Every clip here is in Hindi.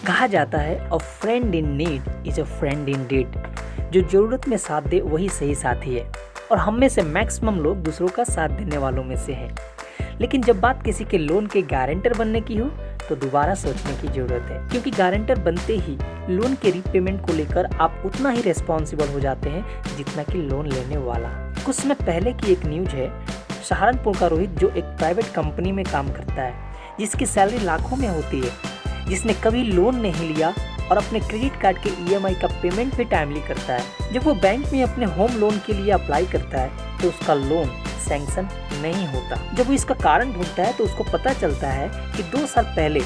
कहा जाता है a friend in need is a friend in deed. जो ज़रूरत में साथ दे वही सही साथी है, और हम में से मैक्सिमम लोग दूसरों का साथ देने वालों में से हैं। लेकिन जब बात किसी के लोन के गारंटर बनने की हो तो दोबारा सोचने की ज़रूरत है, क्योंकि गारंटर बनते ही लोन के रीपेमेंट को लेकर आप उतना ही रिस्पॉन्सिबल हो जाते हैं जितना कि लोन लेने वाला। कुछ समय पहले की एक न्यूज है, सहारनपुर का रोहित जो एक प्राइवेट कंपनी में काम करता है, जिसकी सैलरी लाखों में होती है, जिसने कभी लोन नहीं लिया और अपने क्रेडिट कार्ड के ईएमआई का पेमेंट भी टाइमली करता है। जब वो बैंक में अपने होम लोन के लिए अप्लाई करता है तो उसका लोन सैंक्शन नहीं होता। जब वो इसका कारण ढूंढता है तो उसको पता चलता है कि 2 साल पहले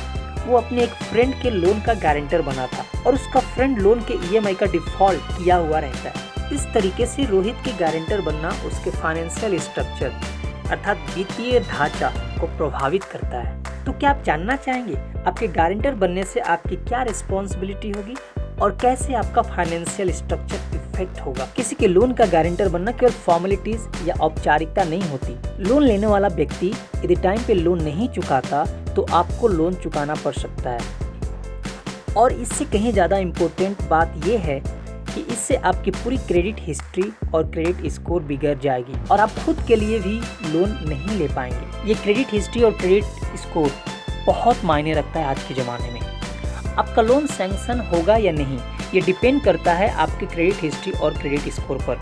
वो अपने एक फ्रेंड के लोन का गारंटर बना था और उसका फ्रेंड लोन के ईएमआई का डिफॉल्ट किया हुआ रहता है। इस तरीके से रोहित के गारंटर बनना उसके फाइनेंशियल स्ट्रक्चर अर्थात वित्तीय ढांचा को प्रभावित करता है। तो क्या आप जानना चाहेंगे आपके गारंटर बनने से आपकी क्या रिस्पॉन्सिबिलिटी होगी और कैसे आपका फाइनेंशियल स्ट्रक्चर इफेक्ट होगा? किसी के लोन का गारंटर बनना केवल फॉर्मेलिटीज या औपचारिकता नहीं होती। लोन लेने वाला व्यक्ति यदि टाइम पे लोन नहीं चुकाता तो आपको लोन चुकाना पड़ सकता है। और इससे कहीं ज़्यादा इम्पोर्टेंट बात यह है कि इससे आपकी पूरी क्रेडिट हिस्ट्री और क्रेडिट स्कोर बिगड़ जाएगी और आप खुद के लिए भी लोन नहीं ले पाएंगे। ये क्रेडिट हिस्ट्री और क्रेडिट स्कोर बहुत मायने रखता है आज के ज़माने में। आपका लोन सैंक्शन होगा या नहीं ये डिपेंड करता है आपके क्रेडिट हिस्ट्री और क्रेडिट स्कोर पर।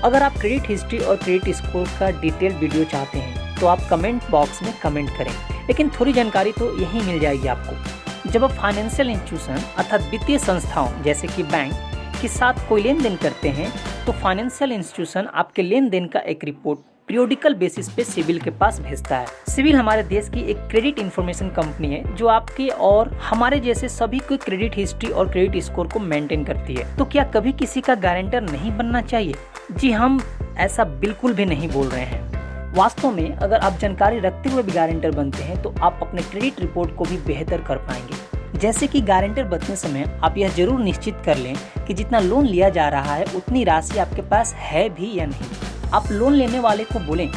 अगर आप क्रेडिट हिस्ट्री और क्रेडिट स्कोर का डिटेल वीडियो चाहते हैं तो आप कमेंट बॉक्स में कमेंट करें, लेकिन थोड़ी जानकारी तो यहीं मिल जाएगी आपको। जब आप फाइनेंशियल इंस्टीट्यूशन अर्थात वित्तीय संस्थाओं जैसे कि बैंक के साथ कोई लेन देन करते हैं तो फाइनेंशियल इंस्टीट्यूशन आपके लेन देन का एक रिपोर्ट पीरियोडिकल बेसिस पे सिविल के पास भेजता है। सिविल हमारे देश की एक क्रेडिट इंफॉर्मेशन कंपनी है जो आपके और हमारे जैसे सभी को क्रेडिट हिस्ट्री और क्रेडिट स्कोर को मेंटेन करती है। तो क्या कभी किसी का गारंटर नहीं बनना चाहिए? जी हम ऐसा बिल्कुल भी नहीं बोल रहे हैं। वास्तव में अगर आप जानकारी रखते हुए भी गारंटर बनते हैं तो आप अपने क्रेडिट रिपोर्ट को भी बेहतर कर पाएंगे। जैसे कि गारंटर बनते समय आप यह जरूर निश्चित कर लें कि जितना लोन लिया जा रहा है उतनी राशि आपके पास है भी या नहीं। आप लोन लेने वाले को बोलें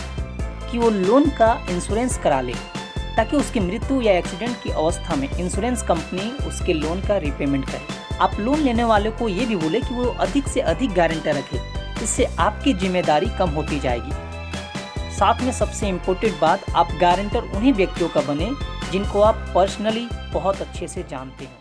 कि वो लोन का इंश्योरेंस करा ले ताकि उसकी मृत्यु या एक्सीडेंट की अवस्था में इंश्योरेंस कंपनी उसके लोन का रीपेमेंट करे। आप लोन लेने वाले को ये भी बोले कि वो अधिक से अधिक गारंटर रखे, इससे आपकी जिम्मेदारी कम होती जाएगी। साथ में सबसे इम्पोर्टेंट बात, आप गारंटर उन्हीं व्यक्तियों का बने जिनको आप पर्सनली बहुत अच्छे से जानते हैं।